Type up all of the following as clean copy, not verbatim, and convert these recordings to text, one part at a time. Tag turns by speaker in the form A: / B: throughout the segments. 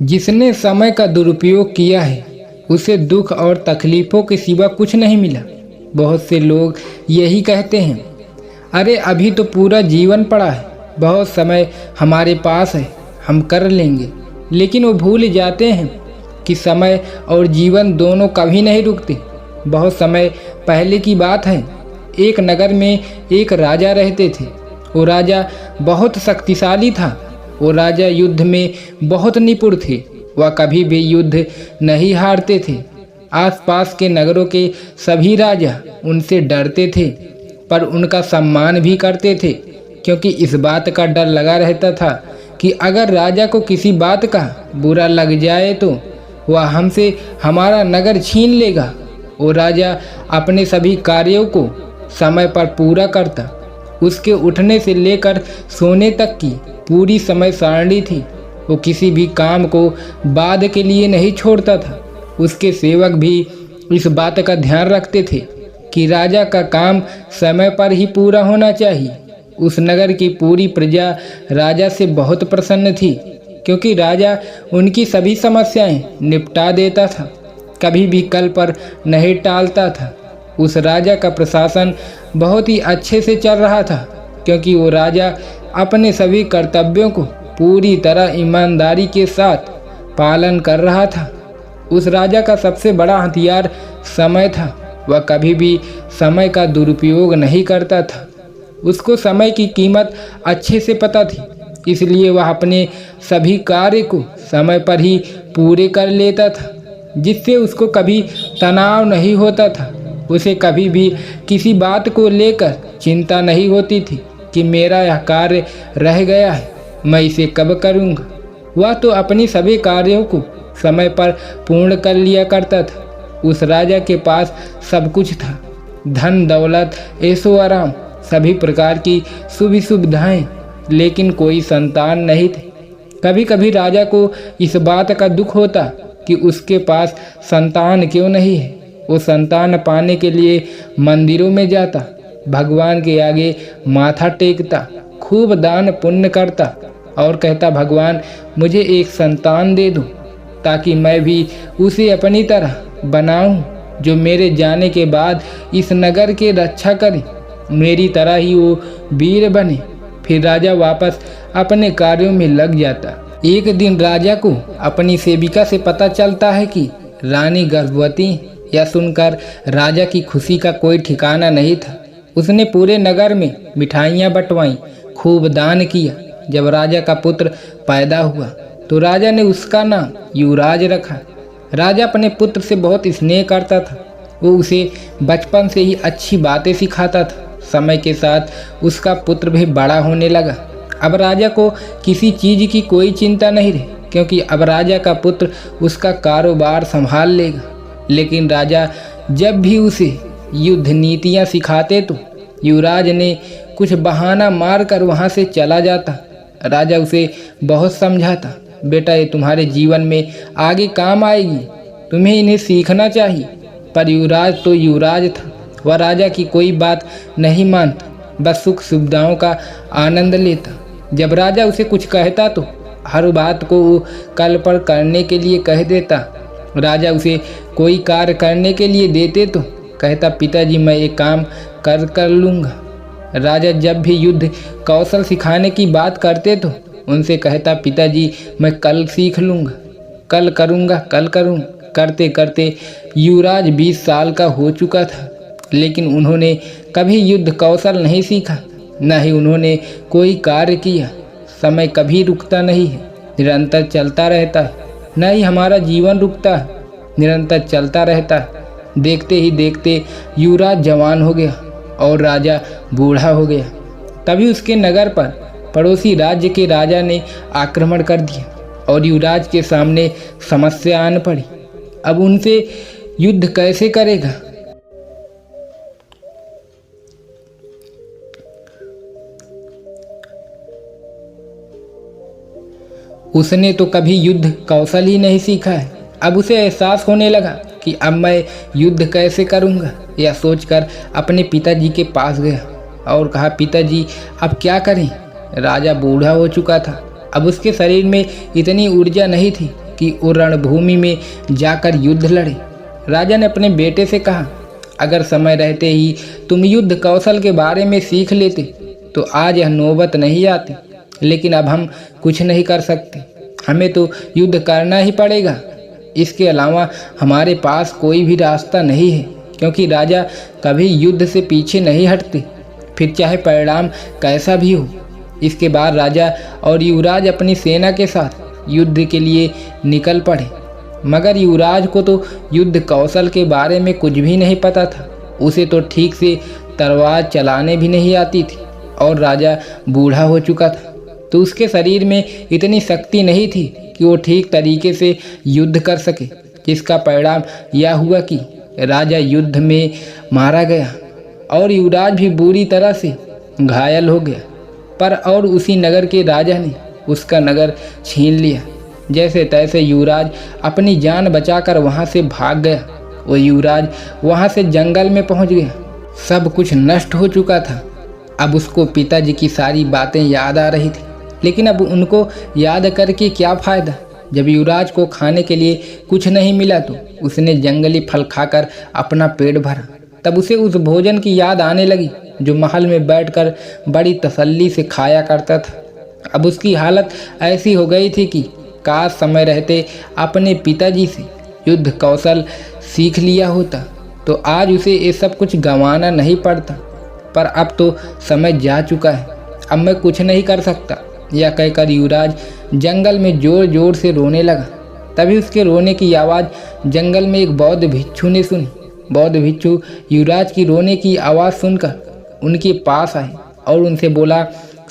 A: जिसने समय का दुरुपयोग किया है उसे दुख और तकलीफ़ों के सिवा कुछ नहीं मिला। बहुत से लोग यही कहते हैं, अरे अभी तो पूरा जीवन पड़ा है, बहुत समय हमारे पास है, हम कर लेंगे। लेकिन वो भूल जाते हैं कि समय और जीवन दोनों कभी नहीं रुकते। बहुत समय पहले की बात है, एक नगर में एक राजा रहते थे। वो राजा बहुत शक्तिशाली था। वो राजा युद्ध में बहुत निपुण थे। वह कभी भी युद्ध नहीं हारते थे। आसपास के नगरों के सभी राजा उनसे डरते थे, पर उनका सम्मान भी करते थे, क्योंकि इस बात का डर लगा रहता था कि अगर राजा को किसी बात का बुरा लग जाए तो वह हमसे हमारा नगर छीन लेगा। वो राजा अपने सभी कार्यों को समय पर पूरा करता। उसके उठने से लेकर सोने तक की पूरी समय सारणी थी। वो किसी भी काम को बाद के लिए नहीं छोड़ता था। उसके सेवक भी इस बात का ध्यान रखते थे कि राजा का काम समय पर ही पूरा होना चाहिए। उस नगर की पूरी प्रजा राजा से बहुत प्रसन्न थी, क्योंकि राजा उनकी सभी समस्याएं निपटा देता था, कभी भी कल पर नहीं टालता था। उस राजा का प्रशासन बहुत ही अच्छे से चल रहा था, क्योंकि वो राजा अपने सभी कर्तव्यों को पूरी तरह ईमानदारी के साथ पालन कर रहा था। उस राजा का सबसे बड़ा हथियार समय था। वह कभी भी समय का दुरुपयोग नहीं करता था। उसको समय की कीमत अच्छे से पता थी, इसलिए वह अपने सभी कार्य को समय पर ही पूरे कर लेता था, जिससे उसको कभी तनाव नहीं होता था। उसे कभी भी किसी बात को लेकर चिंता नहीं होती थी कि मेरा यह कार्य रह गया है, मैं इसे कब करूँगा। वह तो अपनी सभी कार्यों को समय पर पूर्ण कर लिया करता था। उस राजा के पास सब कुछ था, धन दौलत, ऐशो आराम, सभी प्रकार की सुविधाएं, लेकिन कोई संतान नहीं थे। कभी कभी राजा को इस बात का दुख होता कि उसके पास संतान क्यों नहीं है। वो संतान पाने के लिए मंदिरों में जाता, भगवान के आगे माथा टेकता, खूब दान पुण्य करता और कहता, भगवान मुझे एक संतान दे दो, ताकि मैं भी उसे अपनी तरह बनाऊं, जो मेरे जाने के बाद इस नगर की रक्षा करे, मेरी तरह ही वो वीर बने। फिर राजा वापस अपने कार्यों में लग जाता। एक दिन राजा को अपनी सेविका से पता चलता है कि रानी गर्भवती। यह सुनकर राजा की खुशी का कोई ठिकाना नहीं था। उसने पूरे नगर में मिठाइयाँ बंटवाईं, खूब दान किया। जब राजा का पुत्र पैदा हुआ तो राजा ने उसका नाम युवराज रखा। राजा अपने पुत्र से बहुत स्नेह करता था। वो उसे बचपन से ही अच्छी बातें सिखाता था। समय के साथ उसका पुत्र भी बड़ा होने लगा। अब राजा को किसी चीज़ की कोई चिंता नहीं रही, क्योंकि अब राजा का पुत्र उसका कारोबार संभाल लेगा। लेकिन राजा जब भी उसे युद्ध नीतियाँ सिखाते तो युवराज ने कुछ बहाना मार कर वहाँ से चला जाता। राजा उसे बहुत समझाता, बेटा ये तुम्हारे जीवन में आगे काम आएगी, तुम्हें इन्हें सीखना चाहिए। पर युवराज तो युवराज था, वह राजा की कोई बात नहीं मानता, बस सुख सुविधाओं का आनंद लेता। जब राजा उसे कुछ कहता तो हर बात को वो कल पर करने के लिए कह देता। राजा उसे कोई कार्य करने के लिए देते तो कहता, पिताजी मैं ये काम कर लूँगा। राजा जब भी युद्ध कौशल सिखाने की बात करते तो उनसे कहता, पिताजी मैं कल सीख लूँगा, कल करूँगा, कल करूँ। करते करते युवराज 20 साल का हो चुका था, लेकिन उन्होंने कभी युद्ध कौशल नहीं सीखा, न ही उन्होंने कोई कार्य किया। समय कभी रुकता नहीं है, निरंतर चलता रहता है। न ही हमारा जीवन रुकता है, निरंतर चलता रहता है। देखते ही देखते युवराज जवान हो गया और राजा बूढ़ा हो गया। तभी उसके नगर पर पड़ोसी राज्य के राजा ने आक्रमण कर दिया और युवराज के सामने समस्या आन पड़ी। अब उनसे युद्ध कैसे करेगा। उसने तो कभी युद्ध कौशल ही नहीं सीखा है। अब उसे एहसास होने लगा कि अब मैं युद्ध कैसे करूँगा। यह सोचकर अपने पिताजी के पास गया और कहा, पिताजी अब क्या करें। राजा बूढ़ा हो चुका था। अब उसके शरीर में इतनी ऊर्जा नहीं थी कि वो रणभूमि में जाकर युद्ध लड़े। राजा ने अपने बेटे से कहा, अगर समय रहते ही तुम युद्ध कौशल के बारे में सीख लेते तो आज यह नौबत नहीं आती, लेकिन अब हम कुछ नहीं कर सकते। हमें तो युद्ध करना ही पड़ेगा। इसके अलावा हमारे पास कोई भी रास्ता नहीं है, क्योंकि राजा कभी युद्ध से पीछे नहीं हटते, फिर चाहे परिणाम कैसा भी हो। इसके बाद राजा और युवराज अपनी सेना के साथ युद्ध के लिए निकल पड़े, मगर युवराज को तो युद्ध कौशल के बारे में कुछ भी नहीं पता था। उसे तो ठीक से तलवार चलाने भी नहीं आती थी और राजा बूढ़ा हो चुका था, तो उसके शरीर में इतनी शक्ति नहीं थी कि वो ठीक तरीके से युद्ध कर सके। जिसका परिणाम यह हुआ कि राजा युद्ध में मारा गया और युवराज भी बुरी तरह से घायल हो गया। पर और उसी नगर के राजा ने उसका नगर छीन लिया। जैसे तैसे युवराज अपनी जान बचाकर वहाँ से भाग गया। वो युवराज वहाँ से जंगल में पहुँच गया। सब कुछ नष्ट हो चुका था। अब उसको पिताजी की सारी बातें याद आ रही थी, लेकिन अब उनको याद करके क्या फ़ायदा। जब युवराज को खाने के लिए कुछ नहीं मिला तो उसने जंगली फल खाकर अपना पेट भरा। तब उसे उस भोजन की याद आने लगी जो महल में बैठकर बड़ी तसल्ली से खाया करता था। अब उसकी हालत ऐसी हो गई थी कि काश समय रहते अपने पिताजी से युद्ध कौशल सीख लिया होता तो आज उसे ये सब कुछ गंवाना नहीं पड़ता। पर अब तो समय जा चुका है, अब मैं कुछ नहीं कर सकता। यह कहकर युवराज जंगल में जोर जोर से रोने लगा। तभी उसके रोने की आवाज़ जंगल में एक बौद्ध भिक्षु ने सुनी। बौद्ध भिक्षु युवराज की रोने की आवाज़ सुनकर उनके पास आए और उनसे बोला,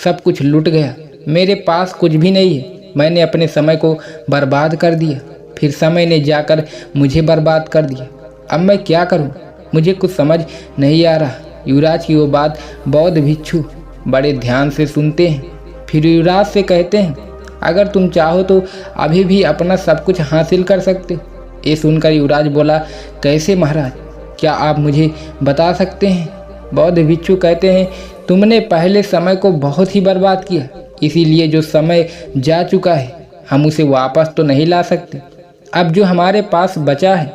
A: सब कुछ लुट गया, मेरे पास कुछ भी नहीं है। मैंने अपने समय को बर्बाद कर दिया, फिर समय ने जाकर मुझे बर्बाद कर दिया। अब मैं क्या करूं? मुझे कुछ समझ नहीं आ रहा। युवराज की वो बात बौद्ध भिक्षु बड़े ध्यान से सुनते हैं। फिर युवराज से कहते हैं, अगर तुम चाहो तो अभी भी अपना सब कुछ हासिल कर सकते। ये सुनकर युवराज बोला, कैसे महाराज, क्या आप मुझे बता सकते हैं? बौद्ध भिक्षु कहते हैं, तुमने पहले समय को बहुत ही बर्बाद किया, इसीलिए जो समय जा चुका है हम उसे वापस तो नहीं ला सकते। अब जो हमारे पास बचा है,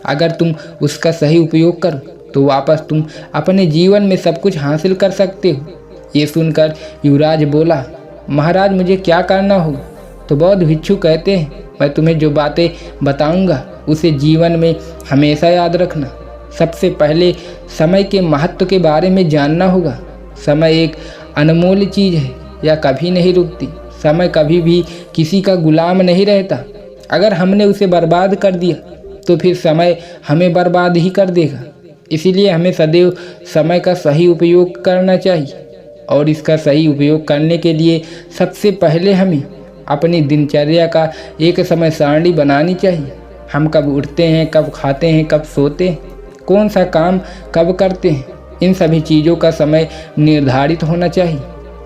A: अगर तुम उसका सही उपयोग करो तो वापस तुम अपने जीवन में सब कुछ हासिल कर सकते हो। ये सुनकर युवराज बोला, महाराज मुझे क्या करना होगा? तो बौद्ध भिक्षु कहते हैं, मैं तुम्हें जो बातें बताऊंगा उसे जीवन में हमेशा याद रखना। सबसे पहले समय के महत्व के बारे में जानना होगा। समय एक अनमोल चीज़ है, यह कभी नहीं रुकती। समय कभी भी किसी का गुलाम नहीं रहता। अगर हमने उसे बर्बाद कर दिया तो फिर समय हमें बर्बाद ही कर देगा। इसीलिए हमें सदैव समय का सही उपयोग करना चाहिए, और इसका सही उपयोग करने के लिए सबसे पहले हमें अपनी दिनचर्या का एक समय सारणी बनानी चाहिए। हम कब उठते हैं, कब खाते हैं, कब सोते हैं, कौन सा काम कब करते हैं, इन सभी चीज़ों का समय निर्धारित होना चाहिए,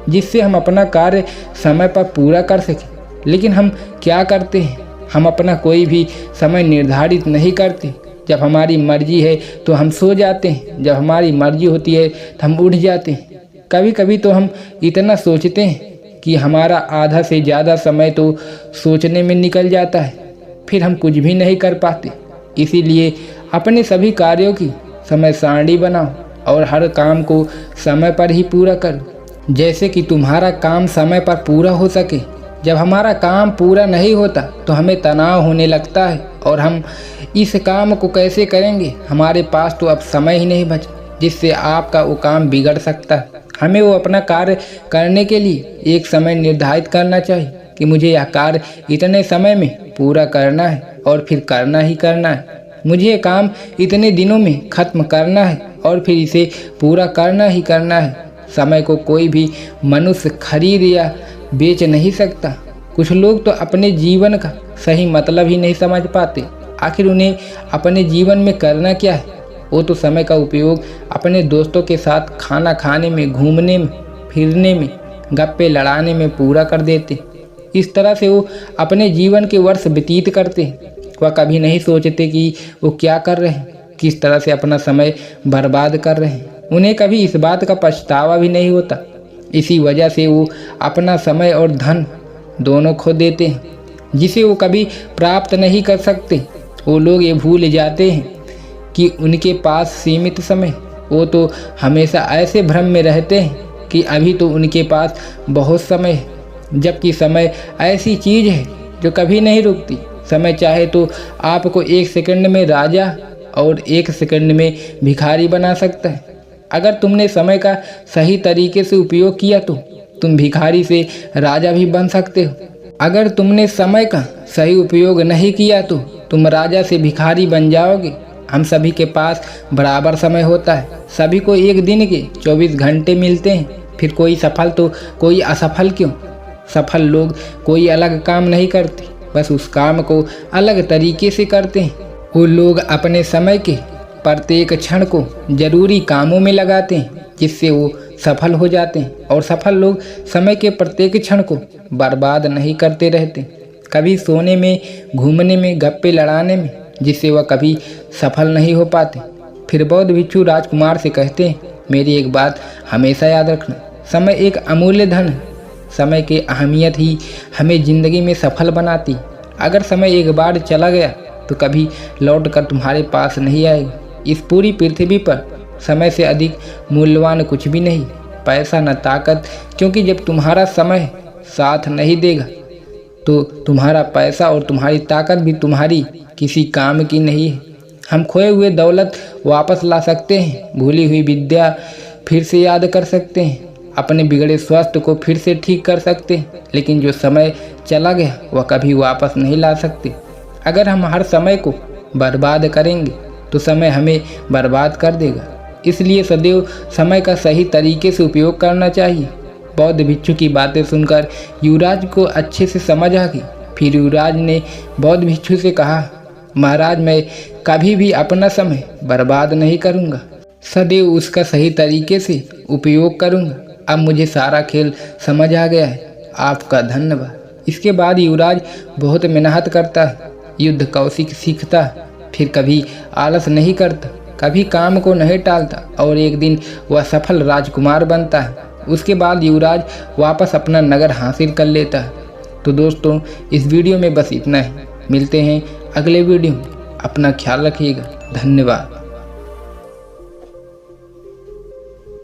A: जिससे हम अपना कार्य समय पर पूरा कर सकें। लेकिन हम क्या करते हैं? हम अपना कोई भी समय निर्धारित नहीं करते। जब हमारी मर्जी है तो हम सो जाते हैं, जब हमारी मर्जी होती है तो हम उठ जाते हैं। कभी कभी तो हम इतना सोचते हैं कि हमारा आधा से ज़्यादा समय तो सोचने में निकल जाता है, फिर हम कुछ भी नहीं कर पाते। इसीलिए अपने सभी कार्यों की समय सारणी बनाओ और हर काम को समय पर ही पूरा करो, जैसे कि तुम्हारा काम समय पर पूरा हो सके। जब हमारा काम पूरा नहीं होता तो हमें तनाव होने लगता है और हम इस काम को कैसे करेंगे, हमारे पास तो अब समय ही नहीं बचा, जिससे आपका वो काम बिगड़ सकता है। हमें वो अपना कार्य करने के लिए एक समय निर्धारित करना चाहिए कि मुझे यह कार्य इतने समय में पूरा करना है और फिर करना ही करना है। मुझे ये काम इतने दिनों में ख़त्म करना है और फिर इसे पूरा करना ही करना है। समय को कोई भी मनुष्य खरीद या बेच नहीं सकता। कुछ लोग तो अपने जीवन का सही मतलब ही नहीं समझ पाते। आखिर उन्हें अपने जीवन में करना क्या है? वो तो समय का उपयोग अपने दोस्तों के साथ खाना खाने में, घूमने में, फिरने में, गप्पे लड़ाने में पूरा कर देते। इस तरह से वो अपने जीवन के वर्ष व्यतीत करते हैं। वह कभी नहीं सोचते कि वो क्या कर रहे हैं, किस तरह से अपना समय बर्बाद कर रहे हैं। उन्हें कभी इस बात का पछतावा भी नहीं होता। इसी वजह से वो अपना समय और धन दोनों खो देते हैं। जिसे वो कभी प्राप्त नहीं कर सकते। वो लोग ये भूल जाते हैं कि उनके पास सीमित समय। वो तो हमेशा ऐसे भ्रम में रहते हैं कि अभी तो उनके पास बहुत समय है, जबकि समय ऐसी चीज़ है जो कभी नहीं रुकती। समय चाहे तो आपको 1 सेकंड में राजा और 1 सेकंड में भिखारी बना सकता है। अगर तुमने समय का सही तरीके से उपयोग किया तो तुम भिखारी से राजा भी बन सकते हो। अगर तुमने समय का सही उपयोग नहीं किया तो तुम राजा से भिखारी बन जाओगे। हम सभी के पास बराबर समय होता है। सभी को एक दिन के 24 घंटे मिलते हैं। फिर कोई सफल तो कोई असफल क्यों? सफल लोग कोई अलग काम नहीं करते, बस उस काम को अलग तरीके से करते हैं। वो लोग अपने समय के प्रत्येक क्षण को जरूरी कामों में लगाते हैं, जिससे वो सफल हो जाते हैं। और सफल लोग समय के प्रत्येक क्षण को बर्बाद नहीं करते रहते, कभी सोने में, घूमने में, गप्पे लड़ाने में, जिससे वह कभी सफल नहीं हो पाते। फिर बौद्ध भिक्षु राजकुमार से कहते हैं, मेरी एक बात हमेशा याद रखना, समय एक अमूल्य धन है। समय की अहमियत ही हमें ज़िंदगी में सफल बनाती। अगर समय एक बार चला गया तो कभी लौट कर तुम्हारे पास नहीं आएगा। इस पूरी पृथ्वी पर समय से अधिक मूल्यवान कुछ भी नहीं, पैसा न ताकत, क्योंकि जब तुम्हारा समय साथ नहीं देगा तो तुम्हारा पैसा और तुम्हारी ताकत भी तुम्हारी किसी काम की नहीं है। हम खोए हुए दौलत वापस ला सकते हैं, भूली हुई विद्या फिर से याद कर सकते हैं, अपने बिगड़े स्वास्थ्य को फिर से ठीक कर सकते हैं, लेकिन जो समय चला गया वह कभी वापस नहीं ला सकते। अगर हम हर समय को बर्बाद करेंगे तो समय हमें बर्बाद कर देगा। इसलिए सदैव समय का सही तरीके से उपयोग करना चाहिए। बौद्ध भिक्षु की बातें सुनकर युवराज को अच्छे से समझ आ गई। फिर युवराज ने बौद्ध भिक्षु से कहा, महाराज, मैं कभी भी अपना समय बर्बाद नहीं करूँगा, सदैव उसका सही तरीके से उपयोग करूँगा। अब मुझे सारा खेल समझ आ गया है, आपका धन्यवाद। इसके बाद युवराज बहुत मेहनत करता है, युद्ध कौशल सीखता है, फिर कभी आलस नहीं करता, कभी काम को नहीं टालता और एक दिन वह सफल राजकुमार बनता है। उसके बाद युवराज वापस अपना नगर हासिल कर लेता है। तो दोस्तों, इस वीडियो में बस इतना ही। मिलते हैं अगले वीडियो में। अपना ख्याल रखिएगा। धन्यवाद।